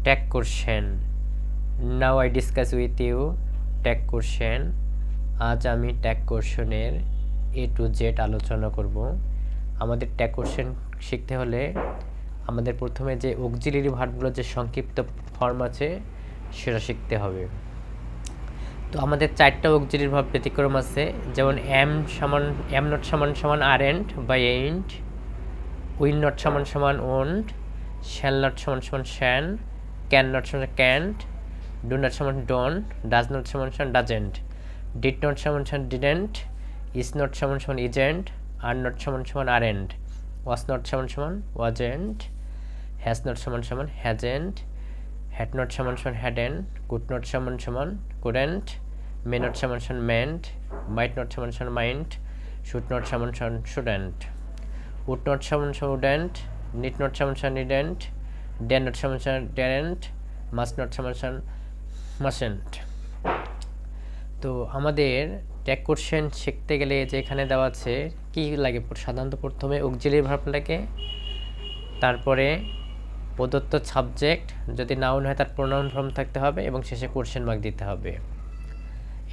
tag question. Now I discuss with you tag question. আজ আমি tag question এর A to Z আলোচনা করব। আমাদের tag question শিখতে হলে আমাদের প্রথমে যে অক্সিলারি ভার্বগুলোর যে সংক্ষিপ্ত ফর্ম আছে সেটা শিখতে হবে। তো আমাদের চারটা অক্সিলারি ভার্ব ব্যতিক্রম আছে, যেমন am not সমান aren't বা ain't, will not সমান won't, shall not সমান shan, can not সমান can't, do not সমান don't, does not সমান doesn't, did not সমান didn't, is not সমান isn't, are not সমান aren't, was not সমান wasn't, has not সমান hasn't, had not সমান hadn't, could not সমান couldn't, may not সমান meant, might not সমান might, should not সমান shouldn't, would not সমান wouldn't, need not সমান needn't, dare not সমান daren't, must not সমান mustn't। তো আমাদের ট্যাগ কোশ্চেন শিখতে গেলে যে এখানে দেওয়া আছে কি লাগে, সাধারণত প্রথমে অক্সিলারি ভার্ব লাগে, তারপরে প্রদত্ত সাবজেক্ট, যদি নাউন হয় তার প্রোনাউন ফর্ম থাকতে হবে এবং শেষে কোশ্চেন মার্ক দিতে হবে।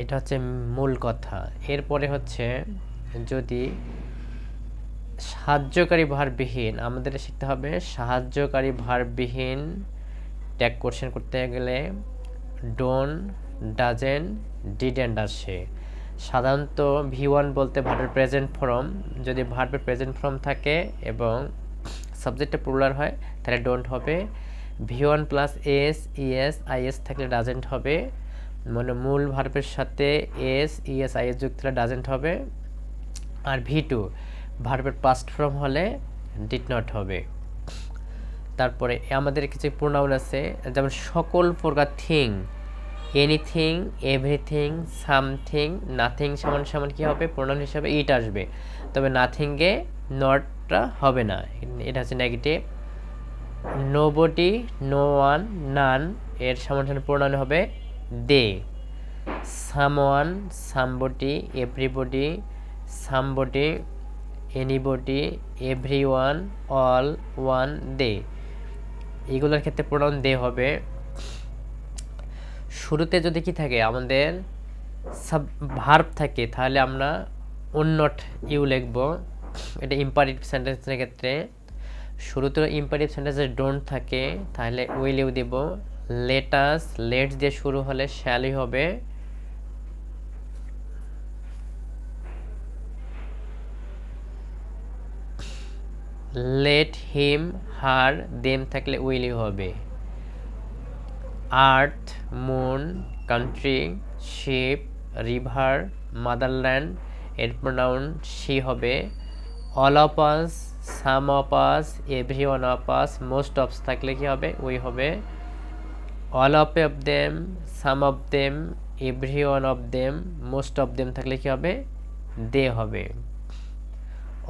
এটা হচ্ছে মূল কথা। এরপরে হচ্ছে যদি সাহায্যকারী ভার্ববিহীন, আমাদের শিখতে হবে সাহায্যকারী ভার্ববিহীন ট্যাগ কোশ্চেন করতে গেলে ডোন্ট, ডাজেন্ট, ডিডেন্ট আসে। সাধারণত V1 বলতে ভার্বের প্রেজেন্ট ফর্ম, যদি ভার্বের প্রেজেন্ট ফর্ম থাকে এবং সাবজেক্টটা প্লুরাল হয় তাহলে ডোন্ট হবে। V1 plus S, ES, IS থাকলে ডাজেন্ট হবে, মানে মূল ভার্বের সাথে এস, ইএস, আইএস যুক্ত হলে ডাজেন্ট হবে। আর V2 ভার্বের পাস্ট ফর্ম হলে ডিড নট হবে। তারপরে আমাদের কিছু প্রোনাউন আছে, যেমন সকল প্রকার thing, anything, everything, something, nothing সমান কি হবে, প্রোনাউন হিসাবে ইট আসবে, তবে নাথিংয়ে নটটা হবে না, এটা হচ্ছে negative. Nobody, no one, none এর সমান প্রোনাউন হবে they. Someone, somebody, everybody, somebody, anybody, everyone, all, one, they, এগুলোর ক্ষেত্রে প্রোনাউন দে হবে। শুরুতে যদি কি থাকে আমাদের সাব ভার্ব থাকে তাহলে আমরা ওন নট ইউ লিখব, এটা ইম্পারেটিভ সেন্টেন্সের ক্ষেত্রে। শুরুতে ইম্পারেটিভ সেন্টেন্সে ডোন্ট থাকে তাহলে উইল ইউ দেব। লেটাস, লেটস দিয়ে শুরু হলে শ্যালই হবে। লেট, হিম, হার, দেম থাকলে উইল ইউ হবে। Earth, moon, country, ship, river, motherland এর প্রোনাউন শি হবে। All of us, some of us, every one of us, most of থাকলে কি হবে, উই হবে। All of them, some of them, every one of them, most of them থাকলে কি হবে, they হবে।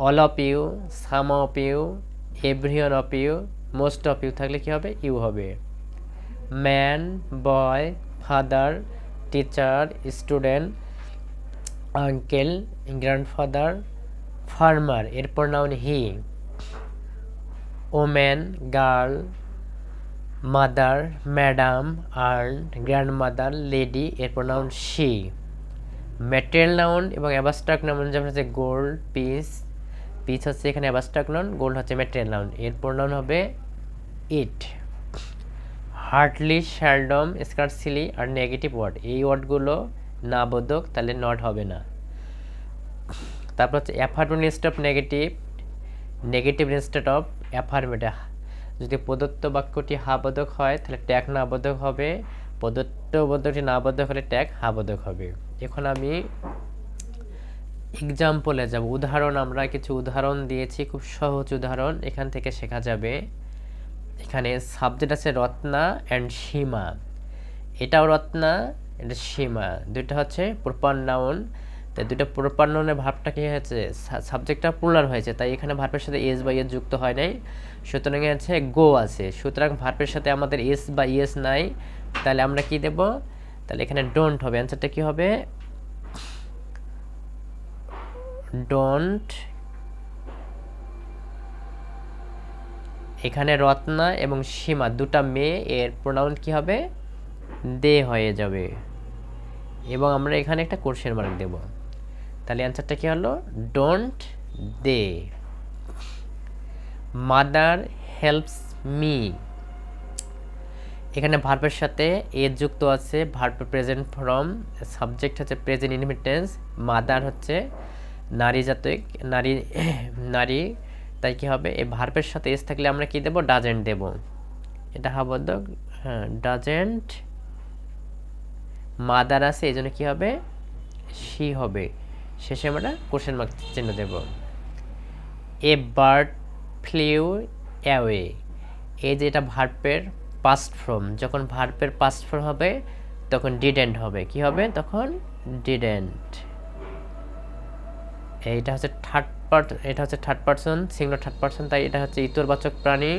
All of you, some of you, every one of you, most of you থাকলে কি হবে, ইউ হবে। Man, boy, father, teacher, student, uncle, grandfather, farmer এর pronoun he. Women, girl, mother, madam, aunt, grandmother, lady এর pronoun she. Material noun এবং abstract noun যেমন হচ্ছে gold, peace, peace হচ্ছে এখানে অ্যাবস্ট্রাক্ট নাউন, গোল্ড হচ্ছে ম্যাটেরিয়াল নাউন, এর pronoun হবে ইট। হার্ডলি, শ্যালডম, স্কার্সলি আর নেগেটিভ ওয়ার্ড, এই ওয়ার্ডগুলো না বোধক তাহলে নট হবে না। তারপর হচ্ছে affirmative instead of negative, negative instead of affirmative. যদি প্রদত্ত বাক্যটি হা বোধক হয় তাহলে ট্যাগ না বোধক হবে, প্রদত্ত বোধকটি না বোধক হলে ট্যাগ হা বোধক হবে। এখন আমি এক্সাম্পলে যাব, উদাহরণ, আমরা কিছু উদাহরণ দিয়েছি, খুব সহজ উদাহরণ এখান থেকে শেখা যাবে। এখানে সাবজেক্ট আছে রত্না অ্যান্ড সীমা, এটাও রত্না, এটা সীমা, দুইটা হচ্ছে প্রপার নাউন। তাই দুটো প্রপার নাউনের ভার্বটা কি হয়েছে, সাবজেক্টটা প্লুরাল হয়েছে, তাই এখানে ভার্বের সাথে এস বা ইএস যুক্ত হয় নাই, সুতরাং আছে গো আছে, সুতরাং ভার্বের সাথে আমাদের এস বা ইএস নাই, তাহলে আমরা কি দেব, তাহলে এখানে ডোন্ট হবে। অ্যান্সারটা কি হবে, ডোন্ট এখানে রত্না এবং সীমা দুটা মেয়ে, এর প্রোনাউন কি হবে? দে হয়ে যাবে। এবং আমরা এখানে একটা কোশ্চেন মার্ক দেব। তাহলে অ্যান্সারটা কি হলো? Don't they. Mother helps me, এখানে ভার্বের সাথে এ যুক্ত আছে, ভার্ব প্রেজেন্ট ফর্ম, সাবজেক্ট হচ্ছে প্রেজেন্ট ইনডিফিনিট টেন্স, মাদার হচ্ছে নারী জাতক, নারী, তাই কি হবে? এই ভার্বের সাথে এস থাকলে আমরা কি দেব? ডাজেন্ট দেব। এটা হাবোধক, হ্যাঁ ডাজেন্ট। মাদার আছে এই জন্য কি হবে? শি হবে। শেষে আমরা কোশ্চেন মার্ক চিহ্ন দেব। এ বার্ড ফ্লিউ অ্যাওয়ে, এই যে এটা ভার্বের পাস্ট ফর্ম, যখন ভার্বের পাস্ট ফর্ম হবে তখন ডিডেন্ট হবে। কি হবে তখন? ডিডেন্ট। এইটা হচ্ছে third person, singular third person, তাই এটা হচ্ছে ইতরবাচক প্রাণী,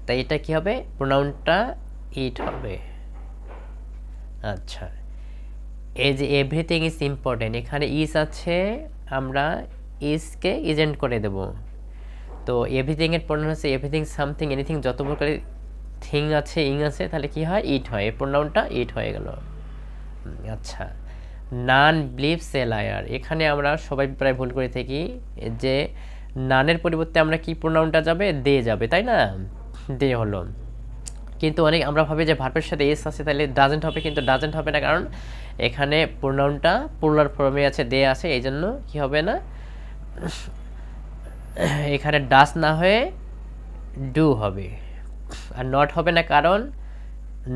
তাই এটা কি হবে? প্রোনাউনটা ইট হবে। আচ্ছা, এই যে এভরিথিং ইজ ইম্পর্টেন্ট, এখানে ইজ আছে, আমরা ইজকে ইজেন্ট করে দেব। তো এভরিথিং এর প্রোনাউন হচ্ছে এভরিথিং, সামথিং, এনিথিং, যত প্রকার থিং আছে, ইং আছে, তাহলে কি হয়? ইট হয়। এই প্রোনাউনটা ইট হয়ে গেল। আচ্ছা, নান বিলিভস এ লায়ার, এখানে আমরা সবাই প্রায় ভুল করে থাকি যে নানের পরিবর্তে আমরা কি প্রোনাউনটা যাবে? দে যাবে, তাই না? দে হলো, কিন্তু অনেক আমরা ভাবি যে ভার্বের সাথে এস আছে তাহলে ডাজেন্ট হবে, কিন্তু ডাজেন্ট হবে না, কারণ এখানে প্রোনাউনটা প্লুরাল ফর্মে আছে, দে আছে, এই জন্য কি হবে না? এখানে ডাস না হয়ে ডু হবে। আর নট হবে না, কারণ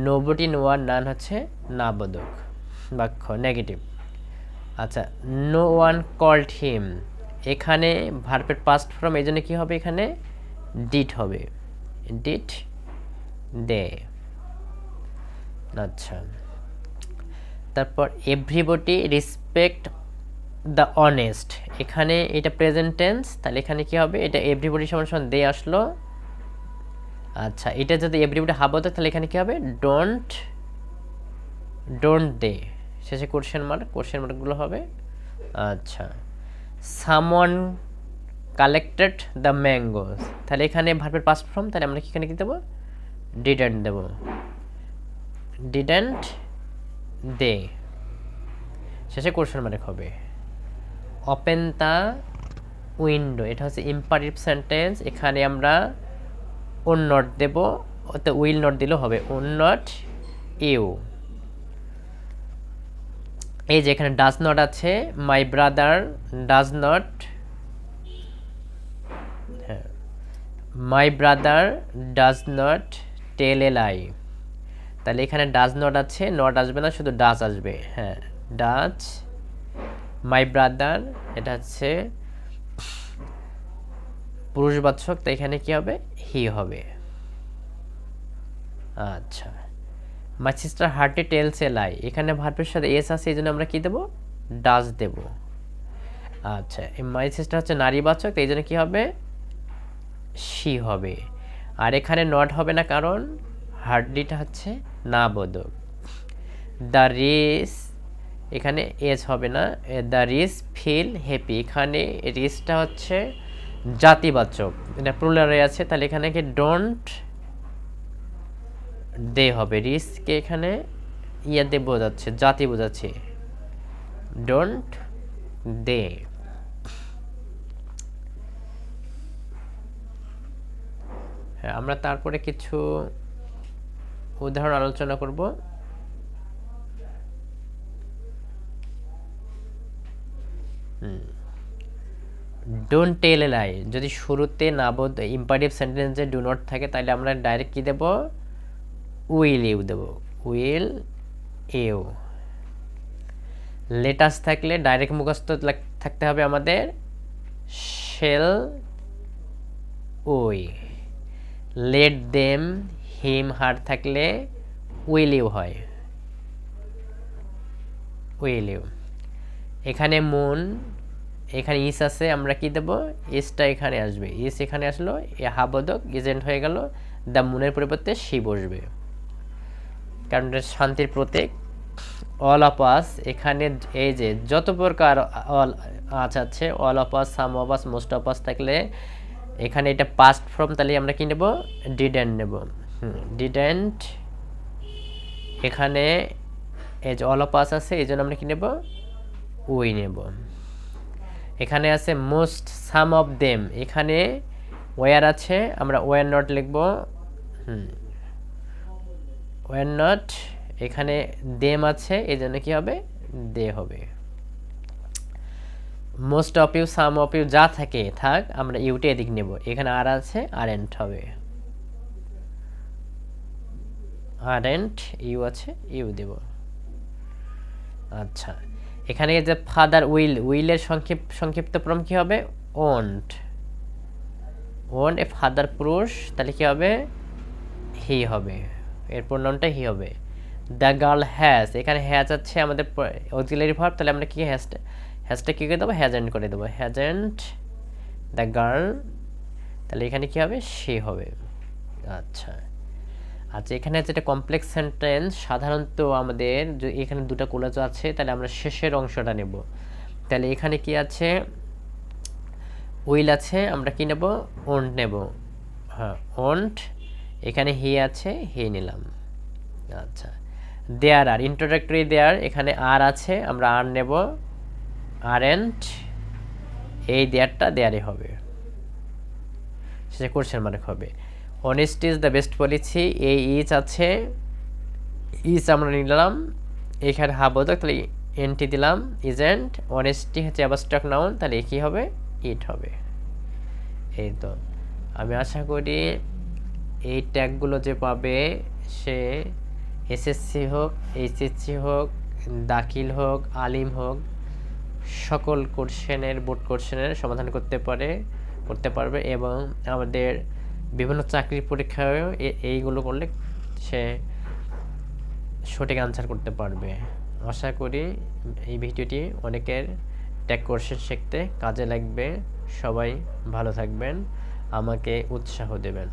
নোবডি, নো ওয়ান, নান হচ্ছে না বোধক বাক্য, নেগেটিভ। আচ্ছা, নো ওয়ান কল্ড হিম, এখানে ভার্বের পাস্ট ফর্ম, এই জন্য কী হবে? এখানে ডিড হবে, ডিড দে। আচ্ছা, তারপর এভরিবডি রেসপেক্ট দ্য অনেস্ট, এখানে এটা প্রেজেন্ট টেন্স, তাহলে এখানে কি হবে? এটা এভরিবডি সমান সমান দে আসলো। আচ্ছা, এটা যদি এভরিবডি হাব হতো তাহলে এখানে কি হবে? ডোন্ট দে, শেষে কোশ্চেন মার্কগুলো হবে। আচ্ছা, সামওয়ান কালেক্টেড দ্য ম্যাঙ্গোস, তাহলে এখানে ভার্বের পাস্ট ফর্ম, তাহলে আমরা এখানে কি দেবো? ডিডেন্ট দেব, ডিডেন্ট দে, শেষে কোশ্চেন মার্ক হবে। ওপেন দ্য উইন্ডো, এটা হচ্ছে ইম্পারেটিভ সেন্টেন্স, এখানে আমরা ওন নট দেব, ওতে উইল নট দিলেও হবে, ওন নট ইউ। এই যে এখানে ডাজ নট আছে, মাই ব্রাদার ডাজ নট, হ্যাঁ, my brother does not tell a lie, তাহলে এখানে ডাজ নট আছে, নট আসবে না, শুধু ডাজ আসবে। হ্যাঁ, ডাজ, মাই ব্রাদার, এটা হচ্ছে পুরুষবাচক, তাই এখানে কি হবে? হি হবে। আচ্ছা, my sister hardly tells a lie, এখানে ভার্বের সাথে এস আছে, এই জন্য আমরা কি দেব? ডাজ দেব। আচ্ছা, মাই সিস্টার হচ্ছে নারীবাচক, এই জন্য কি হবে? শি হবে। আর এখানে নট হবে না, কারণ হার্ডিটা হচ্ছে না বোধক। দ্য রিস, এখানে এস হবে না, দ্য রিস ফিল হ্যাপি, এখানে রিসটা হচ্ছে জাতিবাচক, এটা প্লুরালে আছে, তাহলে এখানে কি? ডোন্ট দে হবে। রিসকে এখানে ইয়া দিয়ে বোঝাচ্ছে, জাতি বোঝাচ্ছে, ডোন্ট দে। হ্যাঁ, আমরা তারপরে কিছু উদাহরণ আলোচনা করব। ডোন্ট টেল এ লাই, যদি শুরুতে না বোধ ইম্পারেটিভ সেন্টেন্সে ডু নট থাকে, তাহলে আমরা ডাইরেক্ট কি দেব? উইল ইউ দেব, উইল ইউ। লেটাস থাকলে ডাইরেক্ট মুখস্থ থাকতে হবে আমাদের shall we. Let them, him, her থাকলে উইল ইউ হয়, উইল ইউ। এখানে মুন, এখানে ইস আছে, আমরা কি দেব? ইসটা এখানে আসবে, ইস এখানে আসলো, এ হাবোধক ইজেন্ট হয়ে গেল, দ্য মুনের পরিবর্তে শি বসবে, কারণ এটা শান্তির প্রতীক। অল অফ আস, এখানে এই যে যত প্রকার অল আস আছে, all of us, some of us, most of us থাকলে এখানে এটা পাস্ট ফর্ম, তাহলে আমরা কি নেব, ডিডেন্ট নেব। ডিডেন্ট, এখানে এজ অল অফ আস আছে, এই জন্য আমরা কি নেব, উই নেব। এখানে আছে মোস্ট সাম অফ দেম, এখানে ওয়ার আছে, আমরা ওয়ার নট লিখব। ওয়ার নট, এখানে দেম আছে, এই জন্য কি হবে, দে হবে। Most of you, some of you যা থাকে থাক, আমরা ইউটি এদিক নেব। এখানে আর আছে, আর এন্ট হবে, আর এন্ট, ইউ আছে, ইউ দেব। আচ্ছা, এখানে যে ফাদার উইল, উইলের সংক্ষিপ্ত ফর্ম কি হবে, ওন্ট। ওন্ট এ ফাদার পুরুষ, তাহলে কি হবে, হি হবে, এর প্রোনাউনটা হি হবে। দ্য গার্ল হ্যাজ, এখানে হ্যাজ আছে আমাদের অক্সিলারি ভার্ব, তাহলে আমরা কি হ্যাজটা কি করে দেবো, হ্যাজেন্ট করে দেবো, হ্যাজেন্ট দ্য গার্ল, তাহলে এখানে কি হবে, সে হবে। আচ্ছা আচ্ছা, এখানে যেটা কমপ্লেক্স সেন্টেন্স, সাধারণত আমাদের এখানে দুটো কোলাজ আছে, তাহলে আমরা শেষের অংশটা নেব। তাহলে এখানে কি আছে, উইল আছে, আমরা কি নেব, ওন্ট নেব। হ্যাঁ, ওন্ট, এখানে হি আছে, হি নিলাম। আচ্ছা, দেয়ার আর, ইন্ট্রোডাক্টরি দেয়ার, এখানে আর আছে, আমরা আর নেব, আর এন্ট, এই দেয়ারটা দেয়ারে হবে, সেটা কোশ্চেন মার্ক হবে। Honesty is the best policy, এই ইজ আছে, ইজ আমরা নিলাম, এখানে হাবোধক, তাহলে এনটি দিলাম, ইজেন্ট। অনেস্টি হচ্ছে অ্যাবস্ট্রাক্ট নাউন, তাহলে কি হবে, ইট হবে। এই তো, আমি আশা করি এই ট্যাগগুলো যে পাবে সে এসএসসি হোক, এইচএসসি হোক, দাখিল হোক, আলিম হোক, সকল কোশ্চেনের, বোর্ড কোশ্চেনের সমাধান করতে পারবে এবং আমাদের বিভিন্ন চাকরির পরীক্ষায়ও এইগুলো করলে সে সঠিক আনসার করতে পারবে। আশা করি এই ভিডিওটি অনেকের ট্যাগ কোশ্চেন শিখতে কাজে লাগবে। সবাই ভালো থাকবেন, আমাকে উৎসাহ দেবেন।